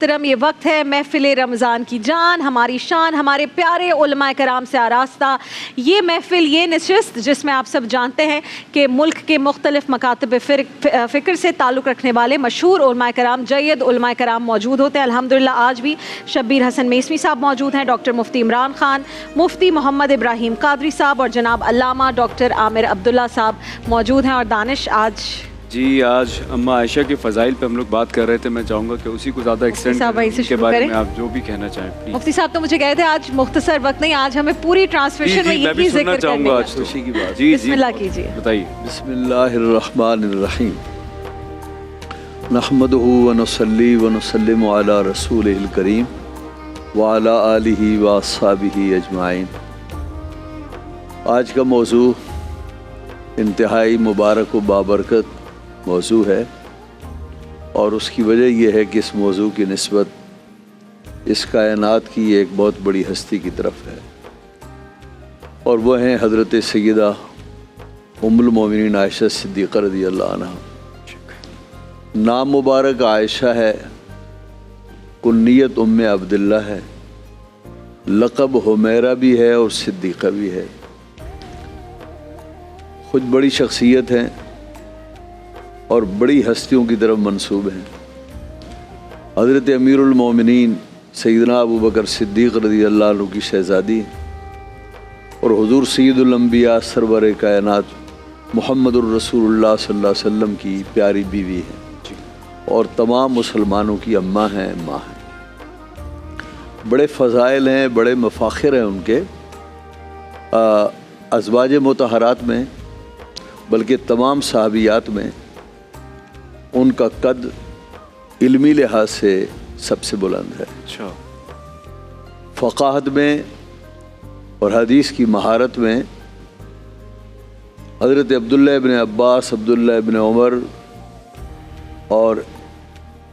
محترم، یہ وقت ہے محفل رمضان کی جان، ہماری شان، ہمارے پیارے علماء کرام سے آراستہ یہ محفل، یہ نشست جس میں آپ سب جانتے ہیں کہ ملک کے مختلف مکاتب فکر سے تعلق رکھنے والے مشہور علماء کرام، جید علماء کرام موجود ہوتے ہیں۔ الحمدللہ آج بھی شبیر حسن میسمی صاحب موجود ہیں، ڈاکٹر مفتی عمران خان، مفتی محمد ابراہیم قادری صاحب اور جناب علامہ ڈاکٹر عامر عبداللہ صاحب موجود ہیں۔ اور دانش، آج اماں عائشہ کے فضائل پہ ہم لوگ بات کر رہے تھے، میں چاہوں گا کہ اسی کو زیادہ ایکسٹینڈ کے بارے میں آپ جو بھی کہنا چاہیں پلیز۔ مفتی صاحب تو مجھے کہے تھے آج مختصر وقت نہیں، آج ہمیں پوری ٹرانسمیشن میں یہی ذکر کرنا ہے۔ خوشی کی بات، جی بسم اللہ کیجیے۔ بتائیے۔ بسم اللہ الرحمن الرحیم، نحمدہ ونصلی ونسلم علی رسولہ الکریم وعلی آلہ واصحابہ اجمعین۔ آج کا موضوع انتہائی مبارک و بابرکت موضوع ہے، اور اس کی وجہ یہ ہے کہ اس موضوع کی نسبت اس کائنات کی ایک بہت بڑی ہستی کی طرف ہے، اور وہ ہیں حضرت سیدہ ام المومنین عائشہ صدیقہ رضی اللہ عنہ۔ نام مبارک عائشہ ہے، کنیت ام عبداللہ ہے، لقب حمیرہ بھی ہے اور صدیقہ بھی ہے۔ خود بڑی شخصیت ہیں اور بڑی ہستیوں کی طرف منسوب ہیں۔ حضرت امیر المومنین سیدنا ابو بکر صدیق رضی اللہ عنہ کی شہزادی اور حضور سید الانبیاء سرور کائنات محمد الرسول اللہ صلی اللہ علیہ وسلم کی پیاری بیوی ہیں، اور تمام مسلمانوں کی اماں ہیں، ماں ہیں۔ بڑے فضائل ہیں، بڑے مفاخر ہیں ان کے ازواج مطہرات میں، بلکہ تمام صحابیات میں ان کا قد علمی لحاظ سے سب سے بلند ہے۔ فقاہت میں اور حدیث کی مہارت میں حضرت عبداللہ ابن عباس، عبداللہ ابن عمر اور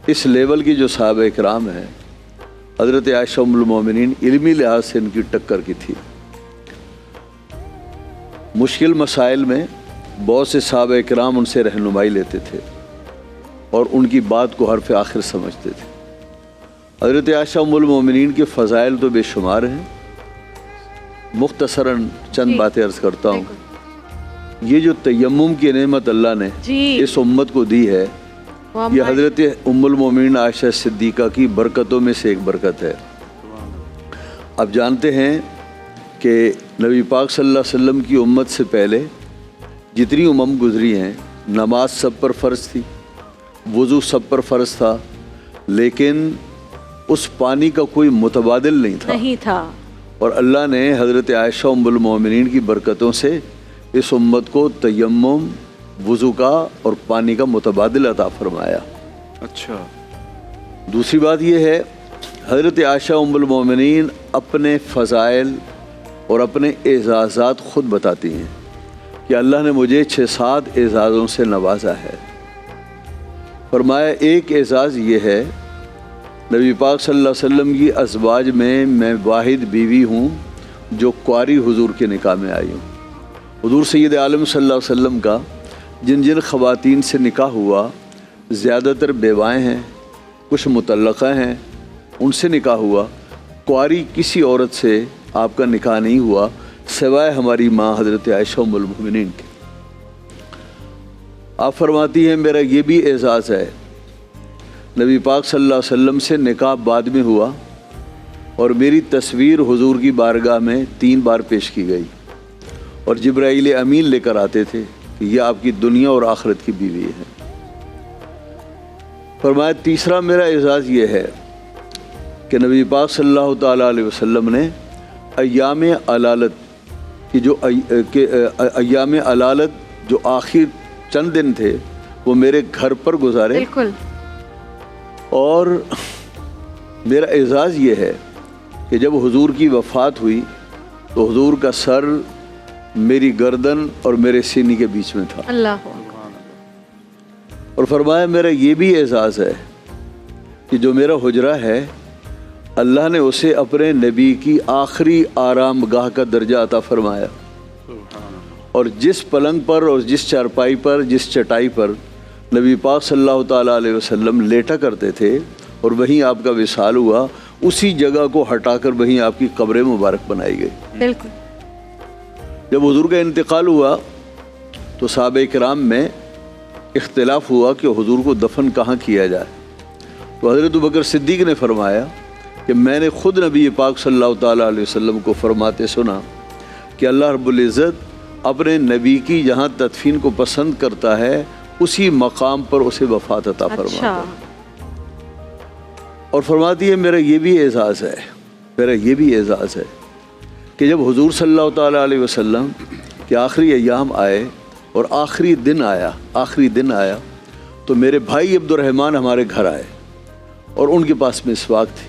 اس لیول کی جو صحابہ کرام ہیں، حضرت عائشہ ام المومنین علمی لحاظ سے ان کی ٹکر کی تھی۔ مشکل مسائل میں بہت سے صحابہ کرام ان سے رہنمائی لیتے تھے اور ان کی بات کو حرف آخر سمجھتے تھے۔ حضرت عائشہ ام المومنین کے فضائل تو بے شمار ہیں، مختصراً چند باتیں عرض کرتا ہوں۔ یہ جو تیمم کی نعمت اللہ نے اس امت کو دی ہے، یہ حضرت ام المومنین عائشہ صدیقہ کی برکتوں میں سے ایک برکت ہے۔ آپ جانتے ہیں کہ نبی پاک صلی اللہ علیہ وسلم کی امت سے پہلے جتنی امم گزری ہیں، نماز سب پر فرض تھی، وضو سب پر فرض تھا، لیکن اس پانی کا کوئی متبادل نہیں تھا، اور اللہ نے حضرت عائشہ ام المومنین کی برکتوں سے اس امت کو تیمم، وضو کا اور پانی کا متبادل عطا فرمایا۔ اچھا، دوسری بات یہ ہے، حضرت عائشہ ام المومنین اپنے فضائل اور اپنے اعزازات خود بتاتی ہیں کہ اللہ نے مجھے 6-7 اعزازوں سے نوازا ہے۔ فرمایا ایک اعزاز یہ ہے، نبی پاک صلی اللہ علیہ وسلم کی ازواج میں واحد بیوی ہوں جو قاری حضور کے نکاح میں آئی ہوں۔ حضور سید عالم صلی اللہ علیہ وسلم کا جن جن خواتین سے نکاح ہوا، زیادہ تر بیوائیں ہیں، کچھ مطلقہ ہیں، ان سے نکاح ہوا۔ قاری کسی عورت سے آپ کا نکاح نہیں ہوا سوائے ہماری ماں حضرت عائشہ ام المومنین کے۔ آپ فرماتی ہیں میرا یہ بھی اعزاز ہے، نبی پاک صلی اللہ علیہ وسلم سے نکاح بعد میں ہوا، اور میری تصویر حضور کی بارگاہ میں 3 بار پیش کی گئی، اور جبرائیل امین لے کر آتے تھے کہ یہ آپ کی دنیا اور آخرت کی بیوی ہے۔ فرمایا تیسرا میرا اعزاز یہ ہے کہ نبی پاک صلی اللہ تعالیٰ علیہ وسلم نے ایام علالت کی ایام علالت جو آخر چند دن تھے وہ میرے گھر پر گزارے۔ بالکل۔ اور میرا اعزاز یہ ہے کہ جب حضور کی وفات ہوئی تو حضور کا سر میری گردن اور میرے سینے کے بیچ میں تھا۔ اللہ۔ اور فرمایا میرا یہ بھی اعزاز ہے کہ جو میرا حجرہ ہے، اللہ نے اسے اپنے نبی کی آخری آرام گاہ کا درجہ عطا فرمایا، اور جس پلنگ پر اور جس چارپائی پر، جس چٹائی پر نبی پاک صلی اللہ تعالیٰ علیہ وسلم لیٹا کرتے تھے، اور وہیں آپ کا وصال ہوا، اسی جگہ کو ہٹا کر وہیں آپ کی قبر مبارک بنائی گئی۔ بالکل۔ جب حضور کا انتقال ہوا تو صحابہ کرام میں اختلاف ہوا کہ حضور کو دفن کہاں کیا جائے، تو حضرت ابوبکر صدیق نے فرمایا کہ میں نے خود نبی پاک صلی اللہ تعالیٰ علیہ وسلم کو فرماتے سنا کہ اللہ رب العزت اپنے نبی کی جہاں تدفین کو پسند کرتا ہے اسی مقام پر اسے وفات عطا فرماتا ہے۔ اور فرماتی ہے میرا یہ بھی اعزاز ہے کہ جب حضور صلی اللہ تعالیٰ علیہ وسلم کے آخری ایام آئے اور آخری دن آیا تو میرے بھائی عبد الرحمن ہمارے گھر آئے اور ان کے پاس مسواک تھی۔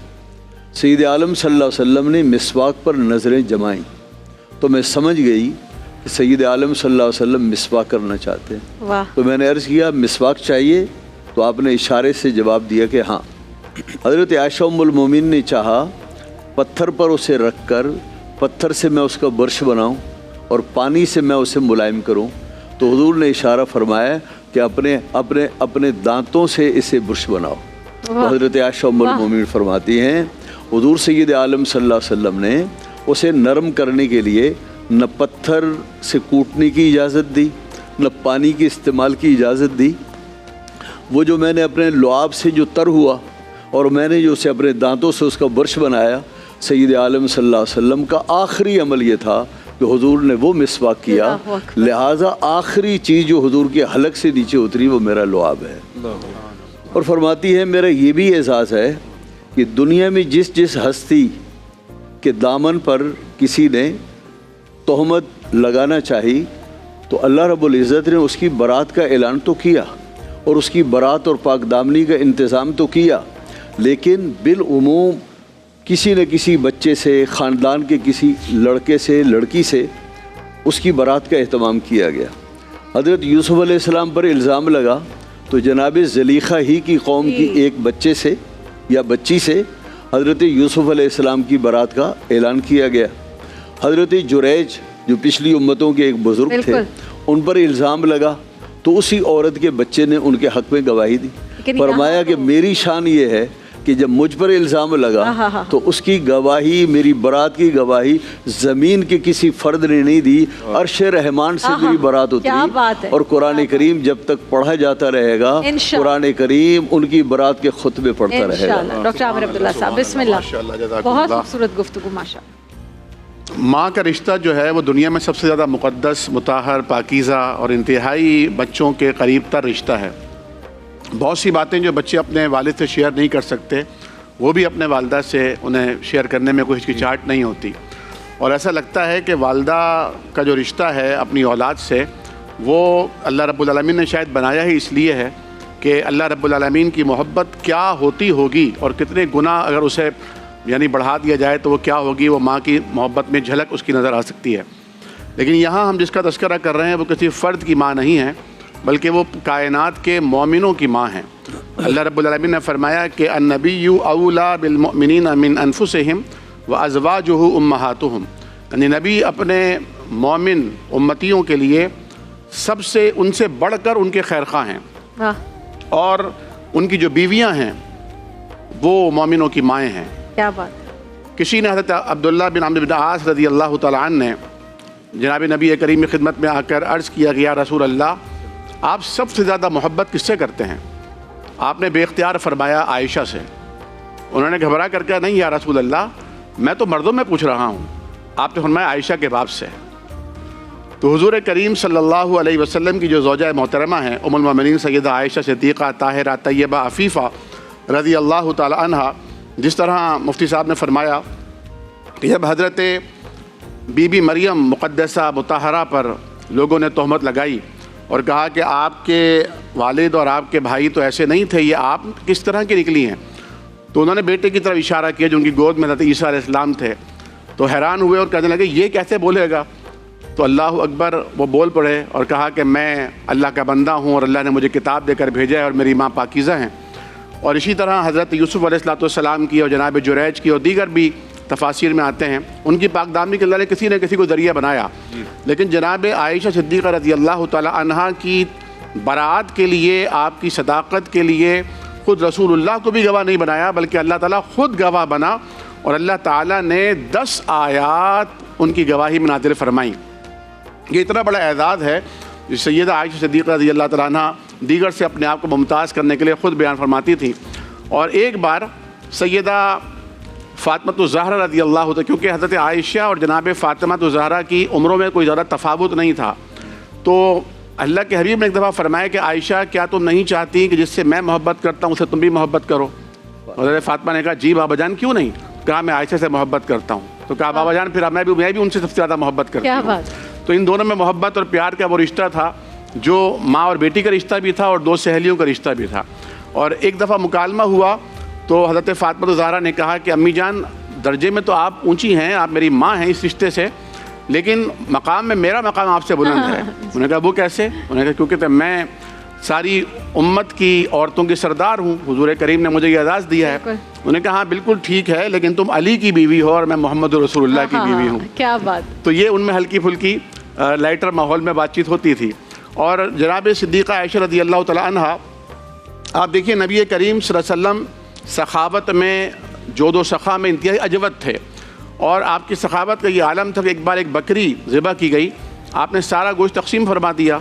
سید عالم صلی اللہ علیہ وسلم نے مسواک پر نظریں جمائیں تو میں سمجھ گئی کہ سید عالم صلی اللہ علیہ وسلم مسواک کرنا چاہتے ہیں۔ تو میں نے عرض کیا مسواک چاہیے؟ تو آپ نے اشارے سے جواب دیا کہ ہاں۔ حضرت عائشہ ام المومنین نے چاہا پتھر پر اسے رکھ کر پتھر سے میں اس کا برش بناؤں اور پانی سے میں اسے ملائم کروں، تو حضور نے اشارہ فرمایا کہ اپنے دانتوں سے اسے برش بناؤ۔ تو حضرت عائشہ ام المومنین فرماتی ہیں حضور سید عالم صلی اللہ علیہ وسلم نے اسے نرم کرنے کے لیے نہ پتھر سے کوٹنے کی اجازت دی، نہ پانی کے استعمال کی اجازت دی۔ وہ جو میں نے اپنے لعاب سے جو تر ہوا اور میں نے جو اسے اپنے دانتوں سے اس کا برش بنایا، سید عالم صلی اللہ علیہ وسلم کا آخری عمل یہ تھا کہ حضور نے وہ مسواک کیا، لہٰذا آخری چیز جو حضور کے حلق سے نیچے اتری وہ میرا لعاب ہے۔ اور فرماتی ہے میرا یہ بھی اعزاز ہے کہ دنیا میں جس ہستی کے دامن پر کسی نے تہمت لگانا چاہی تو اللہ رب العزت نے اس کی برات کا اعلان تو کیا اور اس کی برات اور پاک دامنی کا انتظام تو کیا، لیکن بالعموم کسی نہ کسی بچے سے، خاندان کے کسی لڑکے سے، لڑکی سے اس کی برات کا اہتمام کیا گیا۔ حضرت یوسف علیہ السلام پر الزام لگا تو جناب زلیخا ہی کی قوم کی ایک بچے سے یا بچی سے حضرت یوسف علیہ السلام کی برات کا اعلان کیا گیا۔ حضرت جریج جو پچھلی امتوں کے ایک بزرگ تھے ان پر الزام لگا تو اسی عورت کے بچے نے ان کے حق میں گواہی دی، فرمایا کہ میری شان یہ ہے کہ جب مجھ پر الزام لگا تو اس کی گواہی، میری برات کی گواہی زمین کے کسی فرد نے نہیں دی، عرش رحمان سے میری برات اتری۔ اور قرآن کریم جب تک پڑھا جاتا رہے گا قرآن کریم ان کی برات کے خطبے پڑھتا رہے گا۔ ڈاکٹر عامر عبداللہ صاحب بسم اللہ، بہت خوبصورت گفتگو ماشاءاللہ۔ ماں کا رشتہ جو ہے وہ دنیا میں سب سے زیادہ مقدس، مطہر، پاکیزہ اور انتہائی بچوں کے قریب تر رشتہ ہے۔ بہت سی باتیں جو بچے اپنے والد سے شیئر نہیں کر سکتے وہ بھی اپنے والدہ سے انہیں شیئر کرنے میں کوئی ہچکچاہٹ نہیں ہوتی، اور ایسا لگتا ہے کہ والدہ کا جو رشتہ ہے اپنی اولاد سے وہ اللہ رب العالمین نے شاید بنایا ہی اس لیے ہے کہ اللہ رب العالمین کی محبت کیا ہوتی ہوگی اور کتنے گنا اگر اسے بڑھا دیا جائے تو وہ کیا ہوگی، وہ ماں کی محبت میں جھلک اس کی نظر آ سکتی ہے۔ لیکن یہاں ہم جس کا تذکرہ کر رہے ہیں وہ کسی فرد کی ماں نہیں ہے بلکہ وہ کائنات کے مومنوں کی ماں ہیں۔ اللہ رب العالمین نے فرمایا کہ النبی اولیٰ بالمؤمنین من انفسہم وازواجہ امہاتہم، یعنی نبی اپنے مومن امتیوں کے لیے سب سے ان سے بڑھ کر ان کے خیر خواہ ہیں، اور ان کی جو بیویاں ہیں وہ مومنوں کی مائیں ہیں۔ کیا بات۔ کسی نے حضرت عبداللہ بن عمرو بن عاص رضی اللہ تعالیٰ عنہ نے جناب نبی کریم کی خدمت میں آ کر عرض کیا کہ یا رسول اللہ آپ سب سے زیادہ محبت کس سے کرتے ہیں؟ آپ نے بے اختیار فرمایا عائشہ سے۔ انہوں نے گھبرا کر کہا نہیں یا رسول اللہ میں تو مردوں میں پوچھ رہا ہوں۔ آپ نے فرمایا عائشہ کے باپ سے۔ تو حضور کریم صلی اللہ علیہ وسلم کی جو زوجہ محترمہ ہیں ام المومنین سیدہ عائشہ صدیقہ طاہرہ طیبہ عفیفہ رضی اللہ تعالی عنہا، جس طرح مفتی صاحب نے فرمایا کہ جب حضرت بی بی مریم مقدسہ مطہرہ پر لوگوں نے تہمت لگائی اور کہا کہ آپ کے والد اور آپ کے بھائی تو ایسے نہیں تھے، یہ آپ کس طرح کی نکلی ہیں، تو انہوں نے بیٹے کی طرف اشارہ کیا جو ان کی گود میں حضرت عیسیٰ علیہ السلام تھے، تو حیران ہوئے اور کہنے لگے یہ کیسے بولے گا؟ تو اللہ اکبر وہ بول پڑے اور کہا کہ میں اللہ کا بندہ ہوں اور اللہ نے مجھے کتاب دے کر بھیجا ہے اور میری ماں پاکیزہ ہیں۔ اور اسی طرح حضرت یوسف علیہ السلام کی اور جناب جریج کی اور دیگر بھی تفاسیر میں آتے ہیں، ان کی پاک دامنی کے اللہ نے کسی نہ کسی کو ذریعہ بنایا، لیکن جناب عائشہ صدیقہ رضی اللہ تعالی عنہا کی برات کے لیے، آپ کی صداقت کے لیے خود رسول اللہ کو بھی گواہ نہیں بنایا بلکہ اللہ تعالیٰ خود گواہ بنا، اور اللہ تعالیٰ نے 10 آیات ان کی گواہی میں نازل فرمائیں۔ یہ اتنا بڑا اعزاز ہے جو سیدہ عائشہ صدیقہ رضی اللہ تعالیٰ عنہ دیگر سے اپنے آپ کو ممتاز کرنے کے لیے خود بیان فرماتی تھیں۔ اور ایک بار سیدہ فاطمہ الزہرا رضی اللہ تعالیٰ، کیونکہ حضرت عائشہ اور جناب فاطمہ الزہرا کی عمروں میں کوئی زیادہ تفاوت نہیں تھا، تو اللہ کے حبیب نے ایک دفعہ فرمایا کہ عائشہ کیا تم نہیں چاہتی کہ جس سے میں محبت کرتا ہوں اسے تم بھی محبت کرو؟ حضرت فاطمہ نے کہا جی بابا جان کیوں نہیں؟ کہا میں عائشہ سے محبت کرتا ہوں۔ تو کہا بابا جان پھر میں بھی ان سے سب سے زیادہ محبت کرتا ہوں۔ کیا بات! تو ان دونوں میں محبت اور پیار کا وہ رشتہ تھا جو ماں اور بیٹی کا رشتہ بھی تھا اور 2 سہیلیوں کا رشتہ بھی تھا۔ اور ایک دفعہ مکالمہ ہوا تو حضرت فاطمہ الزہرا نے کہا کہ امی جان درجے میں تو آپ اونچی ہیں، آپ میری ماں ہیں اس رشتے سے، لیکن مقام میں میرا مقام آپ سے بلند ہے۔ انہوں نے کہا وہ کیسے؟ انہوں نے کہا کیونکہ میں ساری امت کی عورتوں کی سردار ہوں، حضور کریم نے مجھے یہ اعزاز دیا ہے۔ انہوں نے کہا ہاں بالکل ٹھیک ہے، لیکن تم علی کی بیوی ہو اور میں محمد رسول اللہ کی بیوی ہوں۔ کیا بات! تو یہ ان میں ہلکی پھلکی لائٹر ماحول میں بات چیت ہوتی تھی۔ اور جناب صدیقہ عائشہ رضی اللہ تعالیٰ عنہ، آپ دیکھیے نبی کریم صلی اللہ علیہ وسلم سخاوت میں، جود و سخا میں انتہائی اجود تھے، اور آپ کی سخاوت کا یہ عالم تھا کہ ایک بار ایک بکری ذبح کی گئی، آپ نے سارا گوشت تقسیم فرما دیا،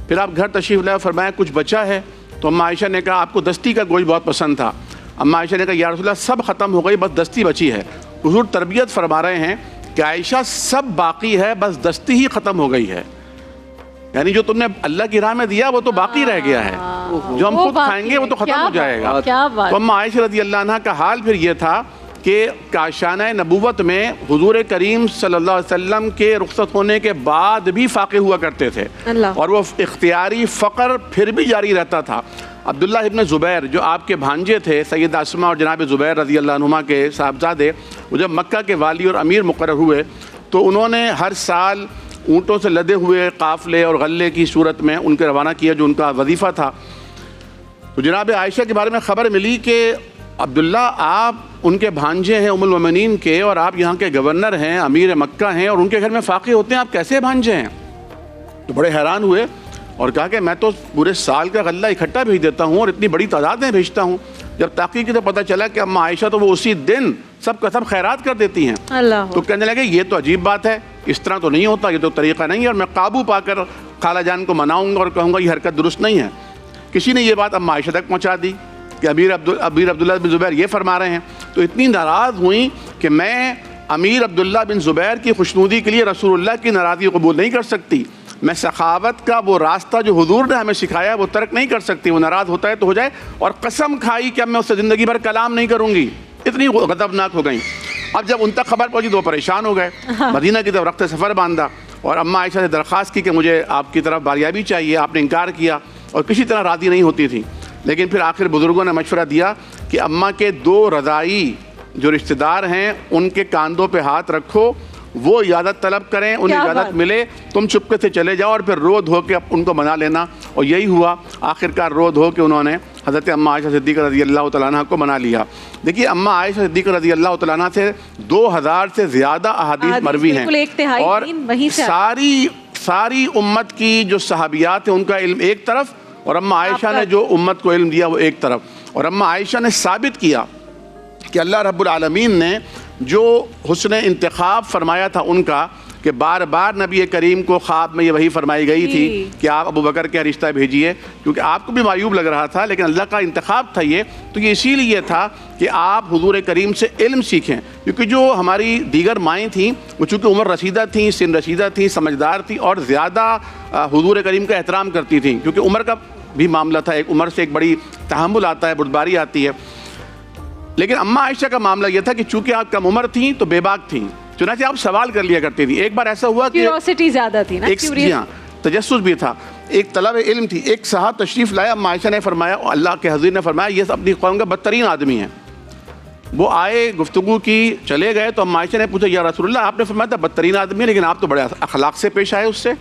پھر آپ گھر تشریف لائے، فرمایا کچھ بچا ہے؟ تو اماں عائشہ نے کہا آپ کو دستی کا گوشت بہت پسند تھا۔ اماں عائشہ نے کہا یا رسول اللہ سب ختم ہو گئی، بس دستی بچی ہے۔ حضور تربیت فرما رہے ہیں کہ عائشہ سب باقی ہے، بس دستی ہی ختم ہو گئی ہے، یعنی جو تم نے اللہ کی راہ میں دیا وہ تو باقی رہ گیا ہے، جو ہم خود کھائیں گے وہ تو ختم ہو جائے گا۔ تو اماں عائشہ رضی اللہ عنہ کا حال پھر یہ تھا کہ کاشانہ نبوت میں حضور کریم صلی اللہ علیہ وسلم کے رخصت ہونے کے بعد بھی فاقے ہوا کرتے تھے، اور وہ اختیاری فقر پھر بھی جاری رہتا تھا۔ عبداللہ ابن زبیر جو آپ کے بھانجے تھے، سیدہ اسماء اور جناب زبیر رضی اللہ عنہما کے صاحبزادے، وہ جب مکہ کے والی اور امیر مقرر ہوئے تو انہوں نے ہر سال اونٹوں سے لدے ہوئے قافلے اور غلے کی صورت میں ان کے روانہ کیا جو ان کا وظیفہ تھا۔ تو جناب عائشہ کے بارے میں خبر ملی کہ عبداللہ آپ ان کے بھانجے ہیں ام المومنین کے، اور آپ یہاں کے گورنر ہیں، امیر مکہ ہیں، اور ان کے گھر میں فاقے ہوتے ہیں، آپ کیسے بھانجے ہیں؟ تو بڑے حیران ہوئے اور کہا کہ میں تو پورے سال کا غلہ اکٹھا بھیج دیتا ہوں اور اتنی بڑی تعداد میں بھیجتا ہوں۔ جب تحقیق کی تو پتہ چلا کہ اماں عائشہ تو وہ اسی دن سب کا سب خیرات کر دیتی ہیں۔ تو کہنے لگے یہ تو عجیب بات ہے، اس طرح تو نہیں ہوتا، یہ تو طریقہ نہیں ہے، اور میں قابو پا کر خالہ جان کو مناؤں گا اور کہوں گا یہ حرکت درست نہیں ہے۔ کسی نے یہ بات اماں عائشہ تک پہنچا دی کہ امیر عبداللہ بن زبیر یہ فرما رہے ہیں، تو اتنی ناراض ہوئیں کہ میں امیر عبداللہ بن زبیر کی خوشنودی کے لیے رسول اللہ کی ناراضگی قبول نہیں کر سکتی، میں سخاوت کا وہ راستہ جو حضور نے ہمیں سکھایا وہ ترک نہیں کر سکتی، وہ ناراض ہوتا ہے تو ہو جائے، اور قسم کھائی کہ اب میں اس سے زندگی بھر کلام نہیں کروں گی، اتنی غضبناک ہو گئیں۔ اب جب ان تک خبر پہنچی تو وہ پریشان ہو گئے، مدینہ کی طرف رخت سفر باندھا اور اماں عائشہ سے درخواست کی کہ مجھے آپ کی طرف باریابی چاہیے۔ آپ نے انکار کیا اور کسی طرح راضی نہیں ہوتی تھی، لیکن پھر آخر بزرگوں نے مشورہ دیا کہ اماں کے 2 رضائی جو رشتہ دار ہیں ان کے کاندھوں پہ ہاتھ رکھو، وہ اجازت طلب کریں، انہیں اجازت ملے، تم چپکے سے چلے جاؤ اور پھر رو دھو کے ان کو منا لینا۔ اور یہی ہوا، آخرکار رو دھو کے انہوں نے حضرت اماں عائشہ صدیقہ رضی اللہ تعالیٰ عنہ کو منا لیا۔ دیکھیے اماں عائشہ صدیقہ رضی اللہ تعالیٰ عنہ سے 2000 سے زیادہ احادیث مروی ہیں، اور ساری امت کی جو صحابیات ہیں ان کا علم ایک طرف، اور اماں عائشہ نے جو امت کو علم دیا وہ ایک طرف۔ اور اماں عائشہ نے ثابت کیا کہ اللہ رب العالمین نے جو حسن انتخاب فرمایا تھا ان کا، کہ بار بار نبی کریم کو خواب میں یہ وحی فرمائی گئی تھی کہ آپ ابو بکر کے رشتہ بھیجیے، کیونکہ آپ کو بھی معیوب لگ رہا تھا، لیکن اللہ کا انتخاب تھا یہ، تو یہ اسی لیے تھا کہ آپ حضور کریم سے علم سیکھیں، کیونکہ جو ہماری دیگر مائیں تھیں وہ چونکہ عمر رسیدہ تھیں، سن رسیدہ تھیں، سمجھدار تھیں، اور زیادہ حضور کریم کا احترام کرتی تھیں، کیونکہ عمر کا بھی معاملہ تھا، ایک عمر سے ایک بڑی تحمل آتا ہے، بردباری آتی ہے۔ لیکن اماں عائشہ کا معاملہ یہ تھا کہ چونکہ آپ کم عمر تھیں تو بے باک تھیں، چنانچہ آپ سوال کر لیا کرتی تھی۔ ایک بار ایسا ہوا کہ کیوریوسٹی زیادہ تھی نا، تجسس بھی تھا، ایک طلب علم تھی، ایک صاحب تشریف لایا، اماں عائشہ نے فرمایا، اللہ کے حضور نے فرمایا یہ اپنی قوم کا بدترین آدمی ہے۔ وہ آئے، گفتگو کی، چلے گئے، تو اماں عائشہ نے پوچھا یا رسول اللہ آپ نے فرمایا تھا بدترین آدمی ہے، لیکن آپ تو بڑے اخلاق سے پیش آئے، اس سے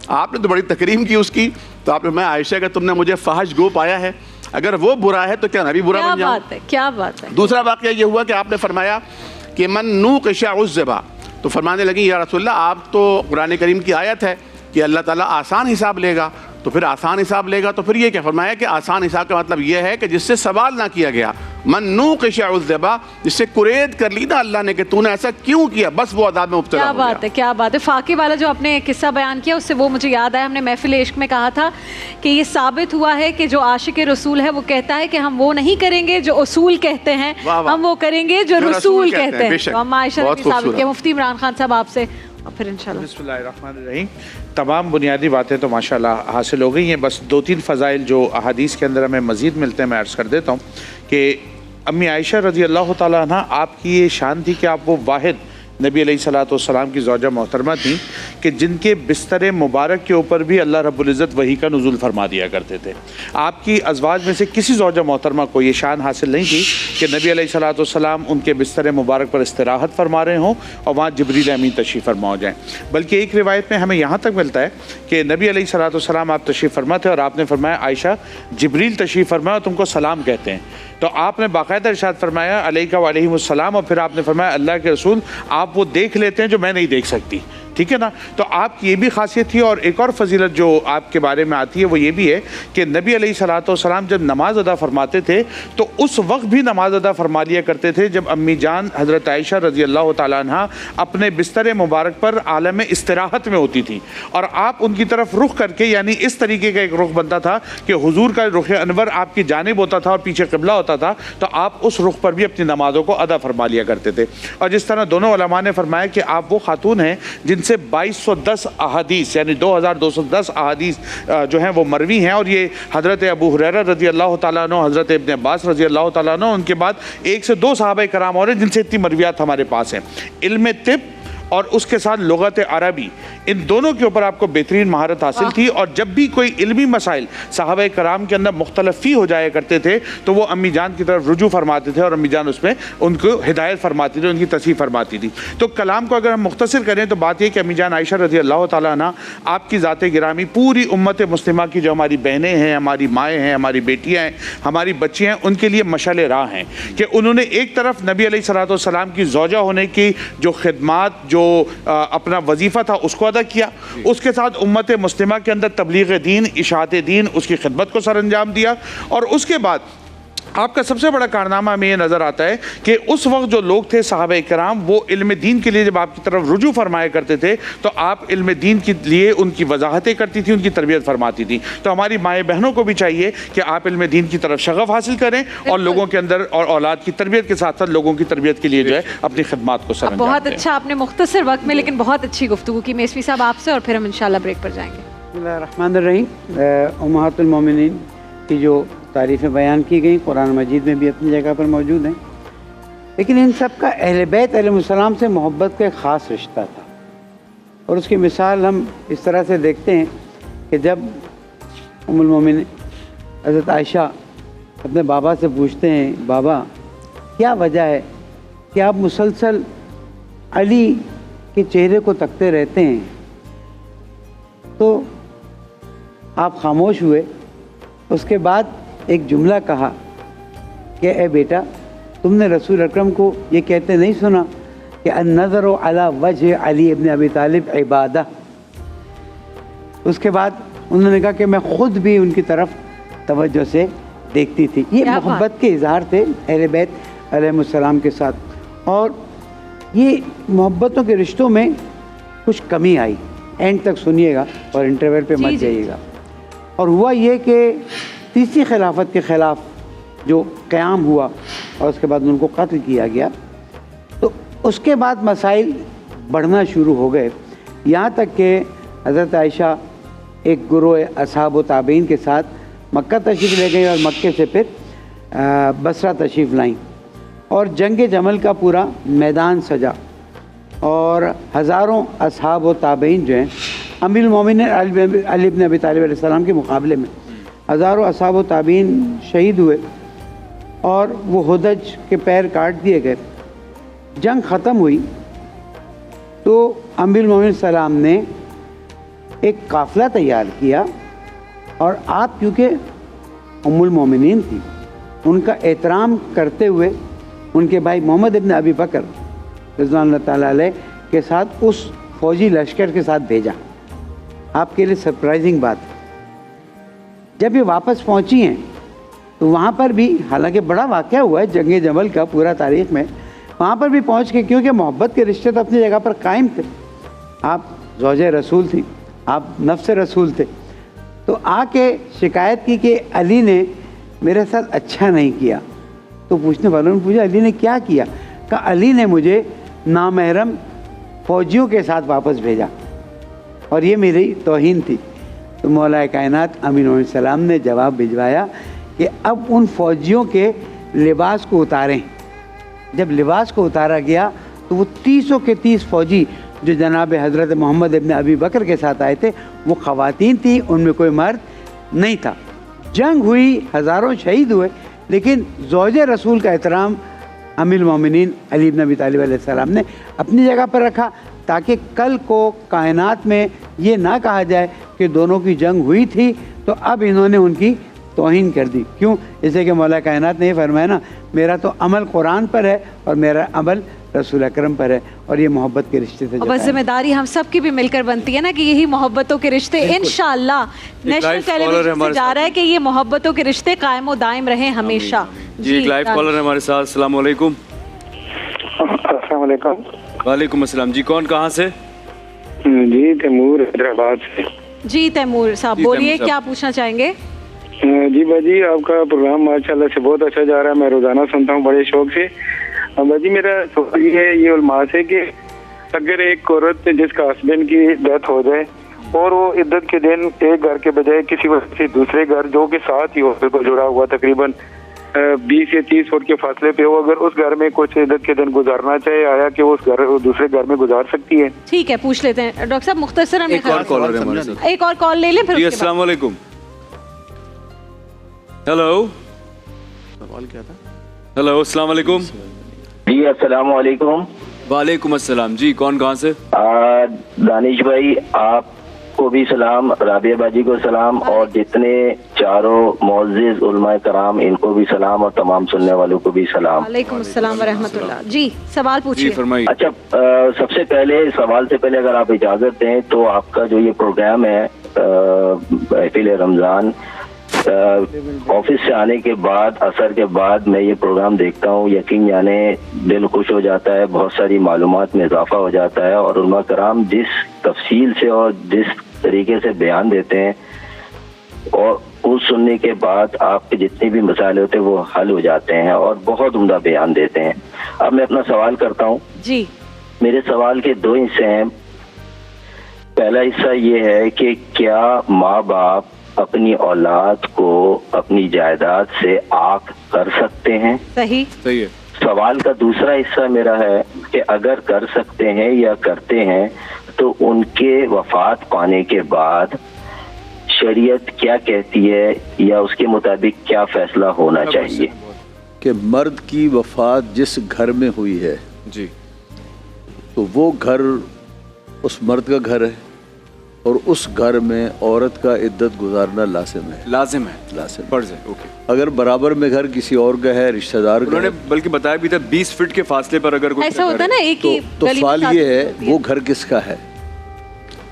آپ نے تو بڑی تکریم کی اس کی، تو آپ نے فرمایا عائشہ کہ تم نے مجھے فحش گو پایا ہے، اگر وہ برا ہے تو کیا میں بھی برا بن جاؤں؟ کیا بات ہے۔ دوسرا واقعہ یہ ہوا کہ آپ نے فرمایا کہ من نوقش عذبا، تو فرمانے لگی یا رسول اللہ آپ تو قرآن کریم کی آیت ہے کہ اللہ تعالیٰ آسان حساب لے گا، تو پھر آسان حساب لے گا. تو پھر یہ کیا فرمایا کہ آسان حساب کا مطلب یہ ہے کہ جس سے سوال نہ کیا گیا, من نوقش عذب, جس سے قرید کر لی نا اللہ نے کہ تو نے ایسا کیوں کیا, بس وہ عذاب میں مبتلا ہو گیا. کیا بات ہے, کیا بات ہے. فاقے والا جو آپ نے قصہ بیان کیا اس سے وہ مجھے یاد آیا, ہم نے محفل عشق میں کہا تھا کہ یہ ثابت ہوا ہے کہ جو عاشق رسول ہے وہ کہتا ہے کہ ہم وہ نہیں کریں گے جو اصول کہتے ہیں, ہم وہ کریں گے جو رسول کہتے ہیں. تو ہم عائشہ نے بھی ثابت کیا. مفتی عمران خان صاحب آپ سے اور پھر انشاءاللہ. بسم اللہ الرحمن الرحیم. تمام بنیادی باتیں تو ماشاءاللہ حاصل ہو گئی ہیں, بس 2-3 فضائل جو احادیث کے اندر ہمیں مزید ملتے ہیں میں عرض کر دیتا ہوں کہ امی عائشہ رضی اللہ تعالیٰ عنہ, آپ کی یہ شان تھی کہ آپ وہ واحد نبی علیہ الصلوۃ والسلام کی زوجہ محترمہ تھیں کہ جن کے بستر مبارک کے اوپر بھی اللہ رب العزت وحی کا نزول فرما دیا کرتے تھے. آپ کی ازواج میں سے کسی زوجہ محترمہ کو یہ شان حاصل نہیں تھی کہ نبی علیہ الصلوۃ والسلام ان کے بستر مبارک پر استراحت فرما رہے ہوں اور وہاں جبریل امین تشریف فرما ہو جائیں. بلکہ ایک روایت میں ہمیں یہاں تک ملتا ہے کہ نبی علیہ الصلوۃ والسلام آپ تشریف فرما تھے اور آپ نے فرمایا عائشہ جبریل تشریف فرمایا اور تم کو سلام کہتے ہیں. تو آپ نے باقاعدہ ارشاد فرمایا علیکہ وعلیہم السلام, اور پھر آپ نے فرمایا اللہ کے رسول آپ وہ دیکھ لیتے ہیں جو میں نہیں دیکھ سکتی. ٹھیک ہے نا. تو آپ کی یہ بھی خاصیت تھی. اور ایک اور فضیلت جو آپ کے بارے میں آتی ہے وہ یہ بھی ہے کہ نبی علیہ الصلوۃ والسلام جب نماز ادا فرماتے تھے تو اس وقت بھی نماز ادا فرما لیا کرتے تھے جب امی جان حضرت عائشہ رضی اللہ تعالیٰ عنہ اپنے بستر مبارک پر عالم استراحت میں ہوتی تھیں, اور آپ ان کی طرف رخ کر کے, یعنی اس طریقے کا ایک رخ بنتا تھا کہ حضور کا رخ انور آپ کی جانب ہوتا تھا اور پیچھے قبلہ ہوتا تھا, تو آپ اس رخ پر بھی اپنی نمازوں کو ادا فرما لیا کرتے تھے. اور جس طرح دونوں علماء نے فرمایا کہ آپ وہ خاتون ہیں جن سے 2210 احادیث یعنی 2210 احادیث جو ہیں وہ مروی ہیں, اور یہ حضرت ابو ہریرہ رضی اللہ تعالیٰ عنہ, حضرت ابن عباس رضی اللہ تعالیٰ عنہ, ان کے بعد 1 سے 2 صحابہ کرام اور ہیں جن سے اتنی مرویات ہمارے پاس ہیں. علم طب اور اس کے ساتھ لغت عربی, ان دونوں کے اوپر آپ کو بہترین مہارت حاصل تھی. اور جب بھی کوئی علمی مسائل صحابہ کرام کے اندر مختلف فی ہو جایا کرتے تھے تو وہ امی جان کی طرف رجوع فرماتے تھے اور امی جان اس میں ان کو ہدایت فرماتی تھی, ان کی تصحیح فرماتی تھی. تو کلام کو اگر ہم مختصر کریں تو بات یہ کہ امی جان عائشہ رضی اللہ تعالیٰ عنہ آپ کی ذات گرامی پوری امت مسلمہ کی جو ہماری بہنیں ہیں, ہماری مائیں ہیں, ہماری بیٹیاں ہیں, ہماری بچیاں ہیں, ان کے لیے مشعل راہ ہیں کہ انہوں نے ایک طرف نبی علیہ الصلوۃ والسلام کی زوجہ ہونے کی جو خدمات, جو اپنا وظیفہ تھا اس کو ادا کیا, اس کے ساتھ امت مسلمہ کے اندر تبلیغ دین, اشاعت دین, اس کی خدمت کو سر انجام دیا. اور اس کے بعد آپ کا سب سے بڑا کارنامہ ہمیں یہ نظر آتا ہے کہ اس وقت جو لوگ تھے صحابہ کرام, وہ علم دین کے لیے جب آپ کی طرف رجوع فرمایا کرتے تھے تو آپ علم دین کے لیے ان کی وضاحتیں کرتی تھی, ان کی تربیت فرماتی تھی. تو ہماری مائیں بہنوں کو بھی چاہیے کہ آپ علم دین کی طرف شغف حاصل کریں اور لوگوں کے اندر اور اولاد کی تربیت کے ساتھ ساتھ لوگوں کی تربیت کے لیے جو ہے اپنی خدمات کو سر انجام دیں. بہت اچھا, آپ نے مختصر وقت میں لیکن بہت اچھی گفتگو کی میسوی صاحب آپ سے, اور پھر ہم انشاءاللہ بریک پر جائیں گے. بسم اللہ الرحمن الرحیم. امہات المومنین کی جو تعریفیں بیان کی گئیں قرآن مجید میں بھی اپنی جگہ پر موجود ہیں, لیکن ان سب کا اہل بیت علیہ السلام سے محبت کا ایک خاص رشتہ تھا. اور اس کی مثال ہم اس طرح سے دیکھتے ہیں کہ جب ام المومنین حضرت عائشہ اپنے بابا سے پوچھتے ہیں, بابا کیا وجہ ہے کہ آپ مسلسل علی کے چہرے کو تکتے رہتے ہیں؟ تو آپ خاموش ہوئے. اس کے بعد ایک جملہ کہا کہ اے بیٹا, تم نے رسول اکرم کو یہ کہتے نہیں سنا کہ النظر علی وجہ علی ابن ابی طالب عبادہ. اس کے بعد انہوں نے کہا کہ میں خود بھی ان کی طرف توجہ سے دیکھتی تھی. یہ محبت کے اظہار تھے اہل بیت علیہ السلام کے ساتھ. اور یہ محبتوں کے رشتوں میں کچھ کمی آئی, اینڈ تک سنیے گا اور انٹرول پہ مت جائیے گا. اور ہوا یہ کہ تیسری خلافت کے خلاف جو قیام ہوا اور اس کے بعد ان کو قتل کیا گیا, تو اس کے بعد مسائل بڑھنا شروع ہو گئے, یہاں تک کہ حضرت عائشہ ایک گروہ اصحاب و تابعین کے ساتھ مکہ تشریف لے گئیں اور مکے سے پھر بصرہ تشریف لائیں, اور جنگ جمل کا پورا میدان سجا, اور ہزاروں اصحاب و تابعین جو ہیں امیر المومنین علی بن ابی طالب علیہ السلام کے مقابلے میں ہزاروں اصحاب و تابعین شہید ہوئے اور وہ ہدج کے پیر کاٹ دیے گئے. جنگ ختم ہوئی تو امیر المومنین السلام نے ایک قافلہ تیار کیا, اور آپ کیونکہ ام المومنین تھی, ان کا احترام کرتے ہوئے ان کے بھائی محمد ابن ابی بکر رضوان اللہ تعالیٰ علیہ کے ساتھ اس فوجی لشکر کے ساتھ بھیجا. آپ کے لیے سرپرائزنگ بات, جب یہ واپس پہنچی ہیں تو وہاں پر بھی، حالانکہ بڑا واقعہ ہوا ہے جنگ جمل کا پورا تاریخ میں، وہاں پر بھی پہنچ کے، کیونکہ محبت کے رشتے تو اپنی جگہ پر قائم تھے، آپ زوجہ رسول تھی، آپ نفس رسول تھے، تو آ کے شکایت کی کہ علی نے میرے ساتھ اچھا نہیں کیا. تو پوچھنے والوں نے پوچھا علی نے کیا کیا؟ کہا علی نے مجھے نامحرم فوجیوں کے ساتھ واپس بھیجا اور یہ میری توہین تھی. تو مولا کائنات امین علیہ السلام نے جواب بھجوایا کہ اب ان فوجیوں کے لباس کو اتاریں. جب لباس کو اتارا گیا تو وہ 30 کے 30 فوجی جو جناب حضرت محمد ابن ابی بکر کے ساتھ آئے تھے وہ خواتین تھیں، ان میں کوئی مرد نہیں تھا. جنگ ہوئی، ہزاروں شہید ہوئے، لیکن زوج رسول کا احترام امیر المومنین علی بن ابی طالب علیہ السلام نے اپنی جگہ پر رکھا، تاکہ کل کو کائنات میں یہ نہ کہا جائے کہ دونوں کی جنگ ہوئی تھی تو اب انہوں نے ان کی توہین کر دی. کیوں؟ جیسے کہ مولا کائنات نے یہ فرمایا نا، میرا تو عمل قرآن پر ہے اور میرا عمل رسول اکرم پر ہے، اور یہ محبت کے رشتے سے. بس ذمہ داری ہم سب کی بھی مل کر بنتی ہے نا کہ یہی محبتوں کے رشتے انشاءاللہ نیشنل ٹیلی ویژن سے جا رہا ہے کہ یہ محبتوں کے رشتے قائم و دائم رہیں ہمیشہ. جی ایک لائیو کالر ہے ہمارے ساتھ. السلام علیکم. السلام علیکم. وعلیکم السلام. جی کون کہاں سے؟ جی تیمور حیدرآباد سے. جی تیمور صاحب بولیے، کیا پوچھنا چاہیں گے؟ جی باجی آپ کا پروگرام ماشاءاللہ سے بہت اچھا جا رہا ہے، میں روزانہ سنتا ہوں بڑے شوق سے. باجی میرا سوال یہ ہے یہ علماء سے کہ اگر ایک عورت جس کا ہسبینڈ کی ڈیتھ ہو جائے اور وہ عدت کے دن ایک گھر کے بجائے کسی وجہ سے دوسرے گھر جو کہ ساتھ ہی عورت کو جڑا ہوا تقریباً 20 یا 30 فٹ کے فاصلے پہ ہو، اگر اس گھر میں کچھ عدت کے دن گزارنا چاہے، آیا کہ اس گھر دوسرے گھر میں گزار سکتی ہے؟ ٹھیک ہے پوچھ لیتے ہیں ڈاکٹر صاحب مختصراً. ایک اور کالر ہے ہمارے ساتھ. ایک اور کال لے لیں پھر. جی السلام علیکم. ہیلو. سوال کیا تھا؟ ہیلو السلام علیکم. جی السلام علیکم. وعلیکم السلام. جی کون کہاں سے؟ دانش بھائی آپ کو بھی سلام، رابعہ باجی کو سلام، اور جتنے چاروں معزز علماء کرام ان کو بھی سلام، اور تمام سننے والوں کو بھی سلام. وعلیکم السلام ورحمۃ اللہ. جی سوال پوچھیے. فرمائیے. اچھا سب سے پہلے سوال سے پہلے اگر آپ اجازت دیں تو آپ کا جو یہ پروگرام ہے محفل رمضان، آفس سے آنے کے بعد عصر کے بعد میں یہ پروگرام دیکھتا ہوں، یقین جانے دل خوش ہو جاتا ہے، بہت ساری معلومات میں اضافہ ہو جاتا ہے، اور علماء کرام جس تفصیل سے اور جس طریقے سے بیان دیتے ہیں اور اس سننے کے بعد آپ کے جتنے بھی مسائل ہوتے ہیں وہ حل ہو جاتے ہیں اور بہت عمدہ بیان دیتے ہیں. اب میں اپنا سوال کرتا ہوں. جی میرے سوال کے 2 حصے ہیں. پہلا حصہ یہ ہے کہ کیا ماں باپ اپنی اولاد کو اپنی جائیداد سے عاق کر سکتے ہیں؟ صحیح ہے. سوال کا دوسرا حصہ میرا ہے کہ اگر کر سکتے ہیں یا کرتے ہیں تو ان کے وفات پانے کے بعد شریعت کیا کہتی ہے یا اس کے مطابق کیا فیصلہ ہونا چاہیے؟ کہ مرد کی وفات جس گھر میں ہوئی ہے جی تو وہ گھر اس مرد کا گھر ہے، اور اس گھر میں عورت کا عدت گزارنا لازم ہے. لازم فرض ہے. اوکے. اگر برابر میں گھر کسی اور کا ہے، رشتہ دار کا انہوں نے ہے، بلکہ بتایا بھی تھا 20 فٹ کے فاصلے پر اگر کوئی ایسا ہوتا ہے نا ایک ہی تو سوال یہ ہے وہ گھر کس کا ہے،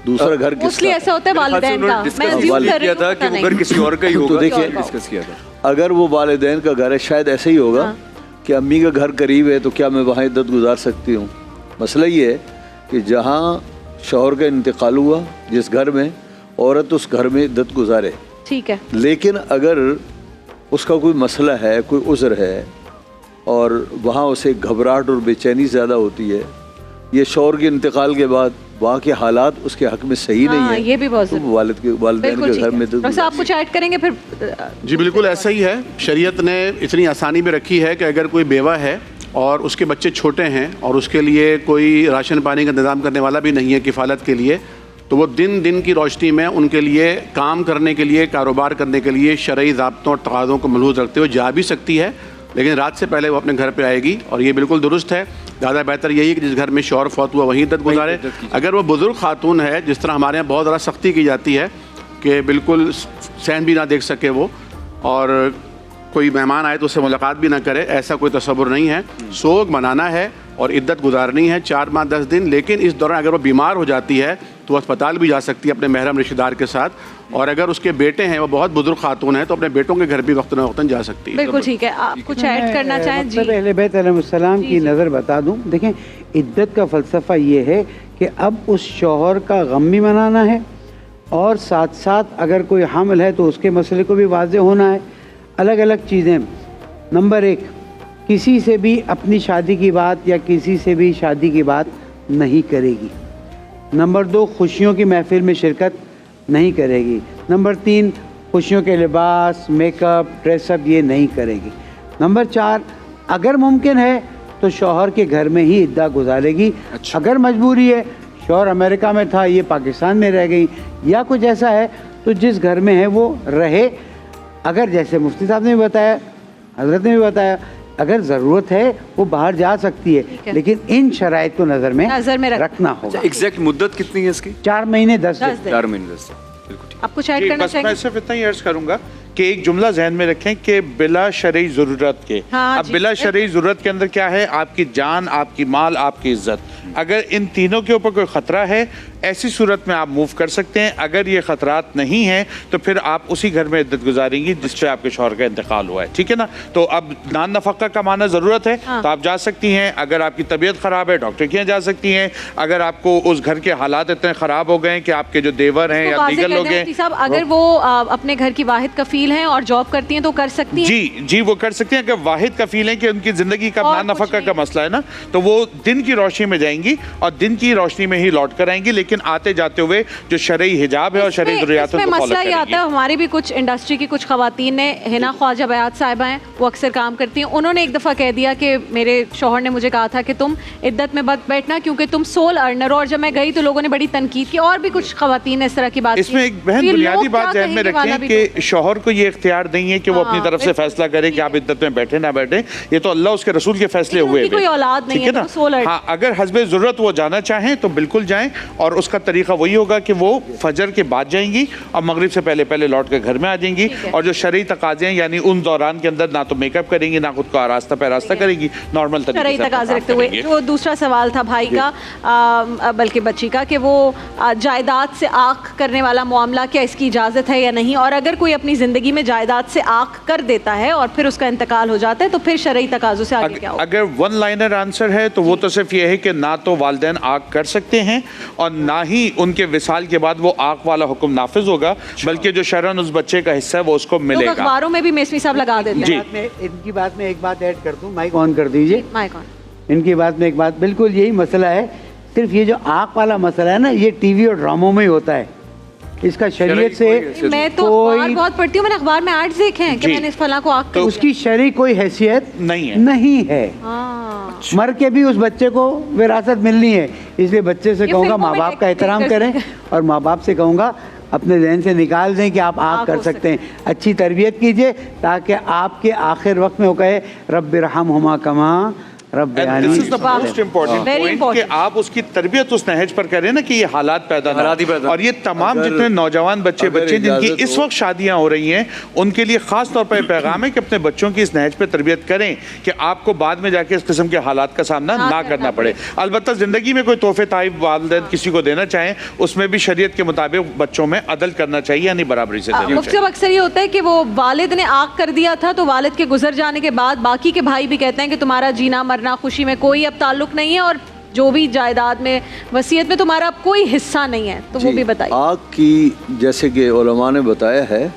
دوسرا گھر کس موسٹلی کا ایسا ہوتا ہے والدین کا. میں assume کر رہی کیا ہوں تھا کہ وہ گھر کسی اور کا ہی تو ہوگا. دیکھیے ڈسکس کیا تھا. اگر وہ والدین کا گھر ہے شاید ایسا ہی ہوگا کہ امی کا گھر قریب ہے تو کیا میں وہاں عدت گزار سکتی ہوں. مسئلہ یہ ہے کہ جہاں شوہر کا انتقال ہوا جس گھر میں، عورت اس گھر میں عدت گزارے. ٹھیک ہے. لیکن اگر اس کا کوئی مسئلہ ہے، کوئی عذر ہے، اور وہاں اسے گھبراہٹ اور بے چینی زیادہ ہوتی ہے، یہ شوہر کے انتقال کے بعد وہاں کے حالات اس کے حق میں صحیح نہیں ہے، یہ بھی بہت تو والدین کے گھر میں ڈاکٹر صاحب آپ کچھ ایڈ کریں گے پھر؟ جی بالکل ایسا ہی ہے. شریعت نے اتنی آسانی بھی رکھی ہے کہ اگر کوئی بیوہ ہے اور اس کے بچے چھوٹے ہیں اور اس کے لیے کوئی راشن پانی کا انتظام کرنے والا بھی نہیں ہے کفالت کے لیے، تو وہ دن کی روشنی میں ان کے لیے کام کرنے کے لیے، کاروبار کرنے کے لیے شرعی ضابطوں اور تقاضوں کو ملحوظ رکھتے ہوئے جا بھی سکتی ہے، لیکن رات سے پہلے وہ اپنے گھر پہ آئے گی. اور یہ بالکل درست ہے. زیادہ بہتر یہی کہ جس گھر میں شوہر فوت ہوا وہیں عدت گزارے. اگر وہ بزرگ خاتون ہے، جس طرح ہمارے یہاں بہت زیادہ سختی کی جاتی ہے کہ بالکل سین بھی نہ دیکھ سکے وہ، اور کوئی مہمان آئے تو اس سے ملاقات بھی نہ کرے، ایسا کوئی تصور نہیں ہے. سوگ منانا ہے اور عدت گزارنی ہے 4 ماہ 10 دن. لیکن اس دوران اگر وہ بیمار ہو جاتی ہے تو وہ اسپتال بھی جا سکتی ہے اپنے محرم رشتہ دار کے ساتھ. اور اگر اس کے بیٹے ہیں، وہ بہت بزرگ خاتون ہیں، تو اپنے بیٹوں کے گھر بھی وقتاً وقتاً جا سکتی ہے. بالکل ٹھیک ہے. آپ کچھ ایڈ کرنا چاہیں؟ جی اہل بیت علیہ السلام کی نظر بتا دوں. دیکھیں عدت کا فلسفہ یہ ہے کہ اب اس شوہر کا غم بھی منانا ہے اور ساتھ ساتھ اگر کوئی حامل ہے تو اس کے مسئلے کو بھی واضح ہونا ہے. الگ الگ چیزیں. نمبر 1، کسی سے بھی اپنی شادی کی بات یا کسی سے بھی شادی کی بات نہیں کرے گی. نمبر 2، خوشیوں کی محفل میں شرکت نہیں کرے گی. نمبر 3، خوشیوں کے لباس، میک اپ، ڈریس اپ یہ نہیں کرے گی. نمبر 4، اگر ممکن ہے تو شوہر کے گھر میں ہی عدت گزارے گی. اگر مجبوری ہے، شوہر امریکہ میں تھا، یہ پاکستان میں رہ گئی یا کچھ ایسا ہے، تو جس گھر میں ہے وہ رہے. اگر جیسے مفتی صاحب نے بھی بتایا، حضرت نے بھی بتایا، اگر ضرورت ہے وہ باہر جا سکتی ہے، لیکن ان شرائط کو نظر میں رکھنا ہوگا. ایگزیکٹ مدت کتنی ہے اس کی؟ 4 مہینے 10 دن. 4 مہینے 10 دن. بالکل ٹھیک. آپ کچھ ایڈ کرنا چاہیں گے؟ میں صرف اتنا ہی عرض کروں گا کہ ایک جملہ ذہن میں رکھیں کہ بلا شرعی ضرورت کے. اب بلا شرعی ضرورت کے اندر کیا ہے؟ آپ کی جان، آپ کی مال، آپ کی عزت. اگر ان تینوں کے اوپر کوئی خطرہ ہے، ایسی صورت میں آپ موو کر سکتے ہیں. اگر یہ خطرات نہیں ہیں تو پھر آپ اسی گھر میں عدت گزاریں گی جس پہ آپ کے شوہر کا انتقال ہوا ہے. ٹھیک ہے نا؟ تو اب نان نفقہ کا معنی ضرورت ہے تو آپ جا سکتی ہیں. اگر آپ کی طبیعت خراب ہے ڈاکٹر کے یہاں جا سکتی ہیں. اگر آپ کو اس گھر کے حالات اتنے خراب ہو گئے کہ آپ کے جو دیور ہیں یا دیگر لوگ ہیں، اگر وہ اپنے گھر کی واحد کفیل ہیں اور جاب کرتی ہیں تو کر سکتی ہیں. جی وہ کر سکتے ہیں. اگر واحد کفیل ہیں کہ ان کی زندگی کا نان نفقہ کا مسئلہ ہے نا، تو وہ دن کی روشنی میں جائیں گی اور دن کی روشنی میں ہی لوٹ کر آئیں گی. لیکن آتے جاتے ہوئے جو شرعی حجاب ہے اور شرعی ضروریات میں مسئلہ یہ آتا ہے. ہماری بھی کچھ انڈسٹری کی کچھ خواتین نے، ہنا خواجہ بیات صاحبہ ہیں، وہ اکثر کام کرتی ہیں، انہوں نے ایک دفعہ کہہ دیا کہ میرے شوہر نے مجھے کہا تھا کہ تم عدت میں مت بیٹھنا کیونکہ تم سول ارنر ہو. اور جب میں گئی تو لوگوں نے بڑی تنقید کی. اور بھی کچھ خواتین نے اس طرح کی بات کی. اس میں ایک بہن بنیادی بات ذہن میں رکھیں کہ شوہر کو یہ اختیار نہیں ہے کہ وہ اپنی طرف سے فیصلہ کرے کہ آپ عدت میں بیٹھے نہ بیٹھے. یہ تو اللہ اس کے رسول کے فیصلے ہوئے. کوئی اولاد نہیں ہے. ہاں اگر حسب ضرورت وہ جانا چاہیں تو بالکل جائیں. اور اس کا طریقہ وہی ہوگا کہ وہ فجر کے بعد جائیں گی اور مغرب سے پہلے پہلے لوٹ کے گھر میں آ جائیں گی. اور جو شرعی تقاضے ہیں یعنی ان دوران کے اندر نہ تو میک اپ کریں گی، نہ خود کو آراستہ پیراستہ کریں گی، نارمل شرعی تقاضے رکھتے ہوئے. جو دوسرا سوال تھا بھائی کا بلکہ بچی کا کہ وہ جائیداد سے آنکھ کرنے والا معاملہ، کیا اس کی اجازت ہے یا نہیں؟ اور اگر کوئی اپنی زندگی میں جائیداد سے آنکھ کر دیتا ہے اور پھر اس کا انتقال ہو جاتا ہے تو پھر شرعی تقاضوں سے آگے کیا ہوگا؟ اگر ون لائنر آنسر ہے تو وہ تو صرف یہ ہے کہ نہ تو والدین آنکھ کر سکتے ہیں اور نہ ہی ان کے وصال کے بعد وہ آنکھ والا حکم نافذ ہوگا، بلکہ جو شرعاً اس بچے کا حصہ ہے وہ اس کو ملے گا. اخباروں میں بھی میسمی صاحب لگا دیتے ہیں. ان کی بات میں ایک بات ایڈ کر دوں. مائک آن کر دیجئے. مائک آن. ان کی بات میں ایک بات، بالکل یہی مسئلہ ہے. صرف یہ جو آنکھ والا مسئلہ ہے نا، یہ ٹی وی اور ڈراموں میں ہی ہوتا ہے. اس کا شریعت سے میں تو اخبار بہت پڑھتی ہوں، میں نے اخبار میں ایڈز دیکھے ہیں کہ میں نے اس فلاں کو آنکھ، اس کی شرعی کوئی حیثیت نہیں ہے. مر کے بھی اس بچے کو وراثت ملنی ہے. اس لیے بچے سے کہوں گا ماں باپ کا احترام کریں اور ماں باپ سے کہوں گا اپنے ذہن سے نکال دیں کہ آپ آنکھ کر سکتے ہیں. اچھی تربیت کیجئے تاکہ آپ کے آخر وقت میں وہ کہے رب ارحمہما کما This is the most important point کہ آپ اس کی تربیت اس نہج پر کریں نا کہ یہ حالات پیدا نہ ہوں. اور یہ تمام جتنے نوجوان بچے جن کی اس وقت شادیاں ہو رہی ہیں ان کے لیے خاص طور پر پیغام ہے کہ اپنے بچوں کی اس نہج پہ تربیت کریں کہ آپ کو بعد میں جا کے اس قسم کے حالات کا سامنا نہ کرنا پڑے. البتہ زندگی میں کوئی تحفے تحائف والدین کسی کو دینا چاہیں اس میں بھی شریعت کے مطابق بچوں میں عدل کرنا چاہیے، یعنی برابری سے دینا چاہیے. اکثر یہ ہوتا ہے کہ وہ والد نے آنکھ کر دیا تھا تو والد کے گزر جانے کے بعد باقی کے بھائی بھی کہتے ہیں کہ تمہارا جینا مرنا خوشی میں کوئی اب تعلق نہیں ہے اور جو بھی جائیداد میں وصیت میں تمہارا اب کوئی حصہ نہیں ہے. تو وہ بھی بتائیے. آنکھ کی جیسے کہ علماء نے بتایا ہے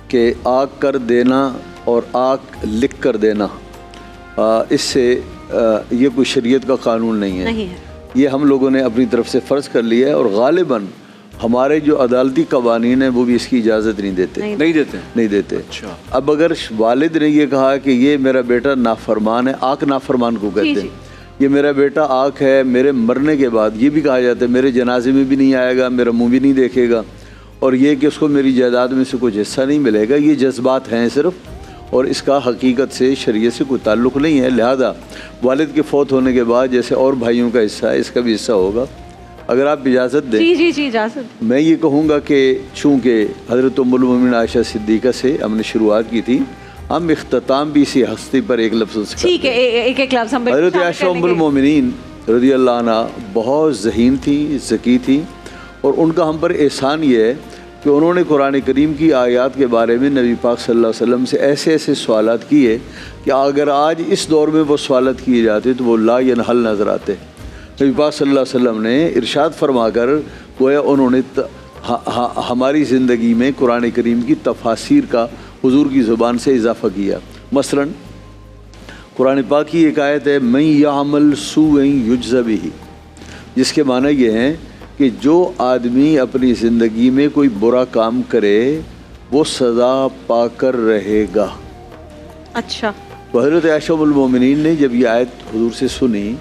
کہ آنکھ کر دینا اور آنکھ لکھ کر دینا، اس سے یہ کوئی شریعت کا قانون نہیں ہے. یہ ہم لوگوں نے اپنی طرف سے فرض کر لیا ہے اور غالباً ہمارے جو عدالتی قوانین ہیں وہ بھی اس کی اجازت نہیں دیتے. اب اگر والد نے یہ کہا کہ یہ میرا بیٹا نافرمان ہے، آنکھ نافرمان کو کہتے ہیں، یہ میرا بیٹا آنکھ ہے، میرے مرنے کے بعد یہ بھی کہا جاتا ہے میرے جنازے میں بھی نہیں آئے گا، میرا منہ بھی نہیں دیکھے گا، اور یہ کہ اس کو میری جائیداد میں سے کچھ حصہ نہیں ملے گا. یہ جذبات ہیں صرف، اور اس کا حقیقت سے شریعت سے کوئی تعلق نہیں ہے. لہذا والد کے فوت ہونے کے بعد جیسے اور بھائیوں کا حصہ ہے اس کا بھی حصہ ہوگا. اگر آپ اجازت دیں جی اجازت، میں یہ کہوں گا کہ چونکہ حضرت ام المومنین عائشہ صدیقہ سے ہم نے شروعات کی تھی، ہم اختتام بھی اسی ہستی پر ایک لفظ سے ٹھیک ہے، ایک ایک لفظ ہم حضرت عائشہ ام المومنین رضی اللہ عنہ بہت ذہین تھی، ذکی تھی، اور ان کا ہم پر احسان یہ ہے کہ انہوں نے قرآن کریم کی آیات کے بارے میں نبی پاک صلی اللہ علیہ وسلم سے ایسے ایسے سوالات کیے کہ اگر آج اس دور میں وہ سوالات کیے جاتے تو وہ لا ینحل نظر آتے۔ نبی پاک صلی اللہ علیہ وسلم نے ارشاد فرما کر گویا انہوں نے ہماری زندگی میں قرآن کریم کی تفاسیر کا حضور کی زبان سے اضافہ کیا۔ مثلا قرآن پاک کی ایک آیت ہے من یعمل سوءا یجز بہ، جس کے معنی یہ ہیں کہ جو آدمی اپنی زندگی میں کوئی برا کام کرے وہ سزا پا کر رہے گا۔ اچھا، تو حضرت عائشہ ام المومنین نے جب یہ آیت حضور سے سنی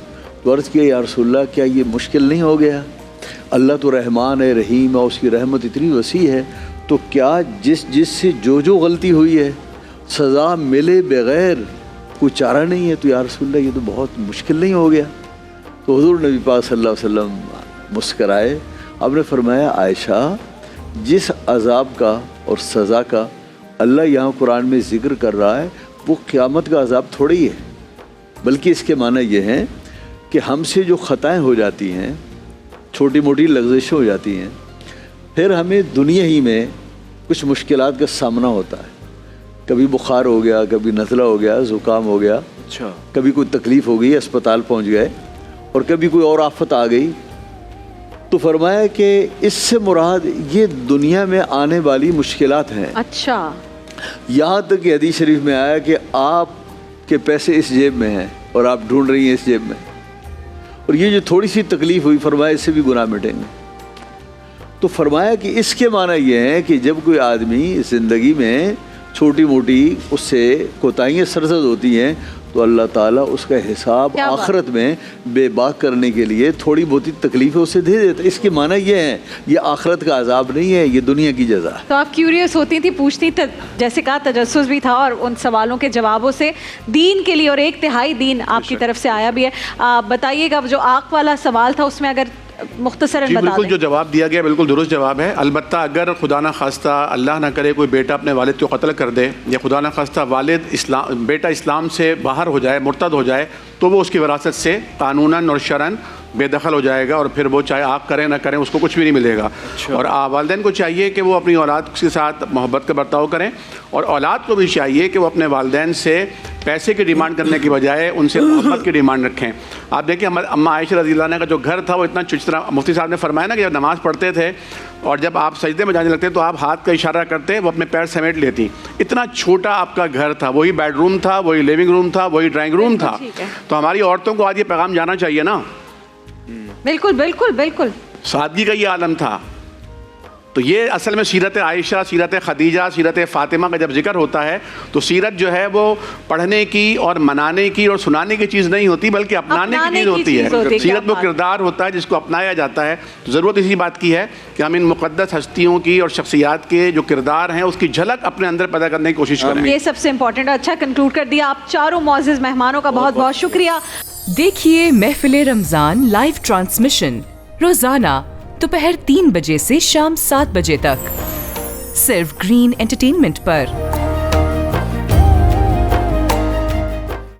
تو عرض کیا یا رسول اللہ کیا یہ مشکل نہیں ہو گیا؟ اللہ تو رحمان ہے، رحیم ہے، اس کی رحمت اتنی وسیع ہے، تو کیا جس سے جو غلطی ہوئی ہے سزا ملے بغیر کوئی چارہ نہیں ہے؟ تو یا رسول اللہ یہ تو بہت مشکل نہیں ہو گیا؟ تو حضور نبی پاک صلی اللہ علیہ وسلم مسکرائے، آپ نے فرمایا عائشہ جس عذاب کا اور سزا کا اللہ یہاں قرآن میں ذکر کر رہا ہے وہ قیامت کا عذاب تھوڑی ہے، بلکہ اس کے معنی یہ ہیں کہ ہم سے جو خطائیں ہو جاتی ہیں، چھوٹی موٹی لغزشیں ہو جاتی ہیں، پھر ہمیں دنیا ہی میں کچھ مشکلات کا سامنا ہوتا ہے، کبھی بخار ہو گیا، کبھی نزلہ ہو گیا، زکام ہو گیا، کبھی کوئی تکلیف ہو گئی، اسپتال پہنچ گئے، اور کبھی کوئی اور آفت آ گئی۔ تو فرمایا کہ اس سے مراد یہ دنیا میں آنے والی مشکلات ہیں۔ اچھا، یہاں تک کہ حدیث شریف میں آیا کہ آپ کے پیسے اس جیب میں ہیں اور آپ ڈھونڈ رہی ہیں اس جیب میں، اور یہ جو تھوڑی سی تکلیف ہوئی فرمایا اس سے بھی گناہ مٹیں گے۔ تو فرمایا کہ اس کے معنی یہ ہے کہ جب کوئی آدمی زندگی میں چھوٹی موٹی اس سے کوتاہیاں سرزد ہوتی ہیں تو اللہ تعالیٰ اس کا حساب آخرت میں بے باک کرنے کے لیے تھوڑی بہت تکلیفیں اسے دے دیتا ہے۔ اس کے معنی یہ ہے یہ آخرت کا عذاب نہیں ہے، یہ دنیا کی جزا ہے۔ تو آپ کیوریس ہوتی تھیں، پوچھتی تھیں، جیسے کہا تجسس بھی تھا اور ان سوالوں کے جوابوں سے دین کے لیے، اور ایک تہائی دین آپ کی طرف سے آیا بھی ہے۔ بتائیے گا جو آنکھ والا سوال تھا اس میں اگر مختصراً بتا دیں۔ بالکل جو جواب دیا گیا بالکل درست جواب ہے، البتہ اگر خدا نہ خواستہ اللہ نہ کرے کوئی بیٹا اپنے والد کو قتل کر دے، یا خدا نہ خواستہ بیٹا اسلام سے باہر ہو جائے، مرتد ہو جائے، تو وہ اس کی وراثت سے قانوناً اور شرعاً بے دخل ہو جائے گا، اور پھر وہ چاہے آگ کریں نہ کریں اس کو کچھ بھی نہیں ملے گا۔ اور والدین کو چاہیے کہ وہ اپنی اولاد کے ساتھ محبت کا برتاؤ کریں، اور اولاد کو بھی چاہیے کہ وہ اپنے والدین سے پیسے کی ڈیمانڈ کرنے کی بجائے ان سے محبت کی ڈیمانڈ رکھیں۔ آپ دیکھیں اماں عائشہ رضی اللہ عنہ کا جو گھر تھا وہ اتنا چچرا، مفتی صاحب نے فرمایا نا کہ جب نماز پڑھتے تھے اور جب آپ سجدے میں جانے لگتے تو آپ ہاتھ کا اشارہ کرتے، وہ اپنے پیر سمیٹ لیتی۔ اتنا چھوٹا آپ کا گھر تھا، وہی بیڈ روم تھا، وہی لیونگ روم تھا، وہی ڈرائنگ روم تھا۔ تو ہماری عورتوں کو آج یہ پیغام جانا چاہیے نا۔ بالکل بالکل بالکل، سادگی کا یہ عالم تھا۔ تو یہ اصل میں سیرت عائشہ، سیرت خدیجہ، سیرت فاطمہ کا جب ذکر ہوتا ہے تو سیرت جو ہے وہ پڑھنے کی اور منانے کی اور سنانے کی چیز نہیں ہوتی، بلکہ اپنانے کی چیز ہوتی ہے۔ سیرت وہ کردار ہوتا ہے جس کو اپنایا جاتا ہے۔ ضرورت اسی بات کی ہے کہ ہم ان مقدس ہستیوں کی اور شخصیات کے جو کردار ہیں اس کی جھلک اپنے اندر پیدا کرنے کی کوشش کریں۔ یہ سب سے امپورٹنٹ۔ اچھا کنکلوڈ کر دیا۔ آپ چاروں معزز مہمانوں کا بہت بہت شکریہ۔ دیکھیے محفل رمضان لائیو ٹرانسمیشن روزانہ دوپہر 3 بجے سے شام 7 بجے تک صرف گرین انٹرٹینمنٹ پر۔